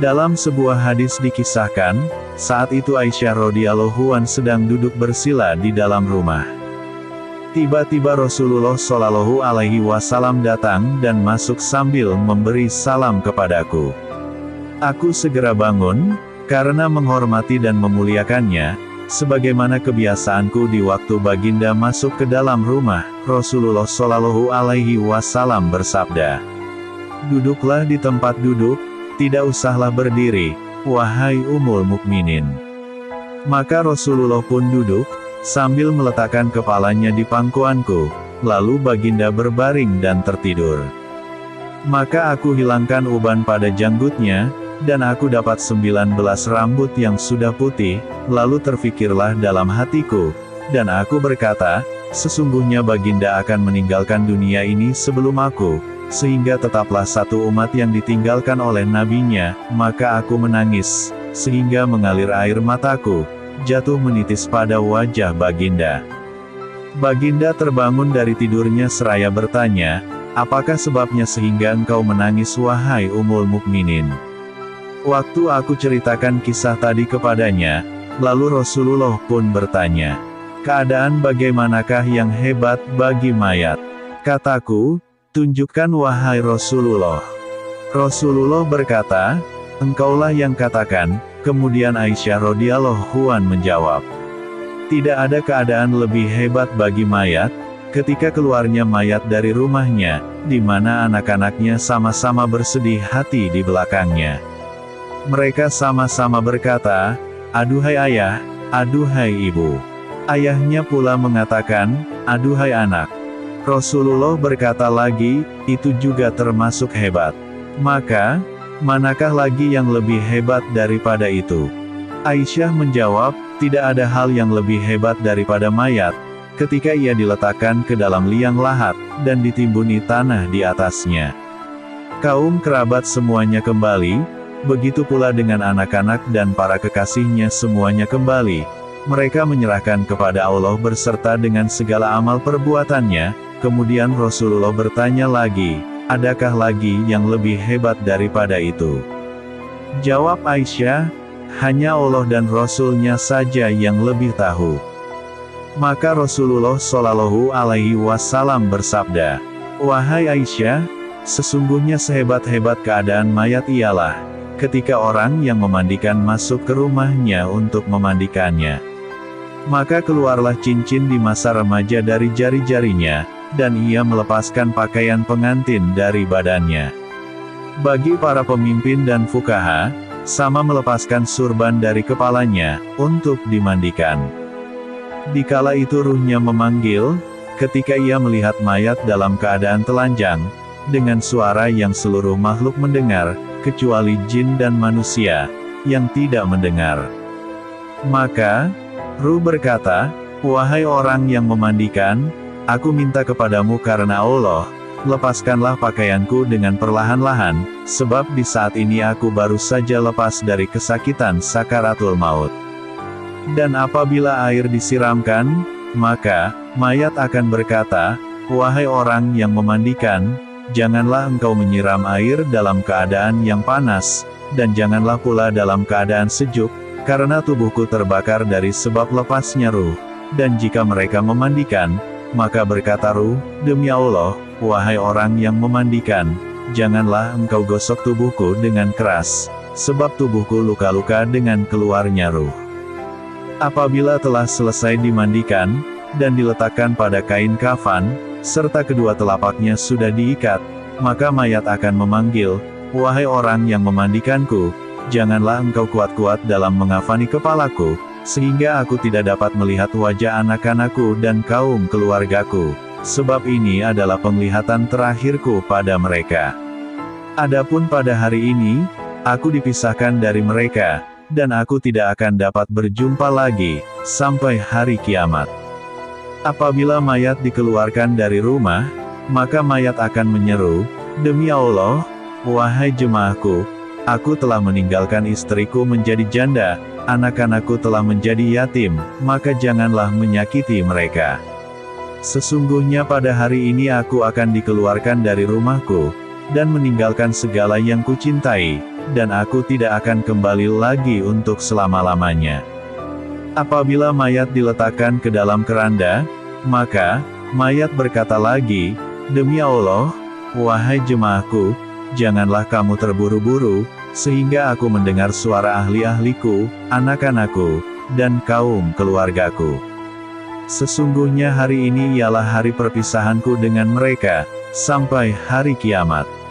Dalam sebuah hadis dikisahkan, saat itu Aisyah radhiyallahu anha sedang duduk bersila di dalam rumah. Tiba-tiba Rasulullah Shallallahu Alaihi Wasallam datang dan masuk sambil memberi salam kepadaku. Aku segera bangun, karena menghormati dan memuliakannya, sebagaimana kebiasaanku di waktu baginda masuk ke dalam rumah. Rasulullah Shallallahu Alaihi Wasallam bersabda, "Duduklah di tempat duduk, tidak usahlah berdiri, wahai Ummul Mukminin." Maka Rasulullah pun duduk, sambil meletakkan kepalanya di pangkuanku, lalu baginda berbaring dan tertidur. Maka aku hilangkan uban pada janggutnya, dan aku dapat 19 rambut yang sudah putih, lalu terfikirlah dalam hatiku, dan aku berkata, sesungguhnya baginda akan meninggalkan dunia ini sebelum aku, sehingga tetaplah satu umat yang ditinggalkan oleh nabinya. Maka aku menangis, sehingga mengalir air mataku, jatuh menitis pada wajah baginda. Baginda terbangun dari tidurnya seraya bertanya, "Apakah sebabnya sehingga engkau menangis wahai Ummul Mukminin?" Waktu aku ceritakan kisah tadi kepadanya, lalu Rasulullah pun bertanya, "Keadaan bagaimanakah yang hebat bagi mayat?" Kataku, "Tunjukkan wahai Rasulullah." Rasulullah berkata, "Engkaulah yang katakan." Kemudian Aisyah radhiyallahu anha menjawab, "Tidak ada keadaan lebih hebat bagi mayat, ketika keluarnya mayat dari rumahnya, di mana anak-anaknya sama-sama bersedih hati di belakangnya. Mereka sama-sama berkata, 'Aduhai ayah, aduhai ibu.' Ayahnya pula mengatakan, 'Aduhai anak.' Rasulullah berkata lagi, 'Itu juga termasuk hebat. Maka, manakah lagi yang lebih hebat daripada itu?' Aisyah menjawab, 'Tidak ada hal yang lebih hebat daripada mayat, ketika ia diletakkan ke dalam liang lahat, dan ditimbuni tanah di atasnya. Kaum kerabat semuanya kembali, begitu pula dengan anak-anak dan para kekasihnya semuanya kembali. Mereka menyerahkan kepada Allah berserta dengan segala amal perbuatannya.' Kemudian Rasulullah bertanya lagi, 'Adakah lagi yang lebih hebat daripada itu?' Jawab Aisyah, 'Hanya Allah dan Rasul-Nya saja yang lebih tahu.' Maka Rasulullah Shallallahu Alaihi Wasallam bersabda, 'Wahai Aisyah, sesungguhnya sehebat-hebat keadaan mayat ialah ketika orang yang memandikan masuk ke rumahnya untuk memandikannya. Maka keluarlah cincin di masa remaja dari jari-jarinya, dan ia melepaskan pakaian pengantin dari badannya. Bagi para pemimpin dan fukaha, sama melepaskan surban dari kepalanya, untuk dimandikan. Dikala itu ruhnya memanggil, ketika ia melihat mayat dalam keadaan telanjang, dengan suara yang seluruh makhluk mendengar, kecuali jin dan manusia, yang tidak mendengar. Maka, ruh berkata, 'Wahai orang yang memandikan, aku minta kepadamu karena Allah, lepaskanlah pakaianku dengan perlahan-lahan, sebab di saat ini aku baru saja lepas dari kesakitan sakaratul maut.' Dan apabila air disiramkan, maka mayat akan berkata, 'Wahai orang yang memandikan, janganlah engkau menyiram air dalam keadaan yang panas, dan janganlah pula dalam keadaan sejuk, karena tubuhku terbakar dari sebab lepasnya ruh.' Dan jika mereka memandikan, maka berkata ruh, 'Demi Allah, wahai orang yang memandikan, janganlah engkau gosok tubuhku dengan keras, sebab tubuhku luka-luka dengan keluarnya ruh.' Apabila telah selesai dimandikan, dan diletakkan pada kain kafan, serta kedua telapaknya sudah diikat, maka mayat akan memanggil, 'Wahai orang yang memandikanku, janganlah engkau kuat-kuat dalam mengafani kepalaku, sehingga aku tidak dapat melihat wajah anak-anakku dan kaum keluargaku, sebab ini adalah penglihatan terakhirku pada mereka. Adapun pada hari ini, aku dipisahkan dari mereka, dan aku tidak akan dapat berjumpa lagi, sampai hari kiamat.' Apabila mayat dikeluarkan dari rumah, maka mayat akan menyeru, 'Demi Allah, wahai jemaahku, aku telah meninggalkan istriku menjadi janda, anak-anakku telah menjadi yatim, maka janganlah menyakiti mereka. Sesungguhnya pada hari ini aku akan dikeluarkan dari rumahku, dan meninggalkan segala yang kucintai, dan aku tidak akan kembali lagi untuk selama-lamanya. Apabila mayat diletakkan ke dalam keranda, maka, mayat berkata lagi, "Demi Allah, wahai jemaahku, janganlah kamu terburu-buru, sehingga aku mendengar suara ahli-ahliku, anak-anakku, dan kaum keluargaku. Sesungguhnya hari ini ialah hari perpisahanku dengan mereka, sampai hari kiamat."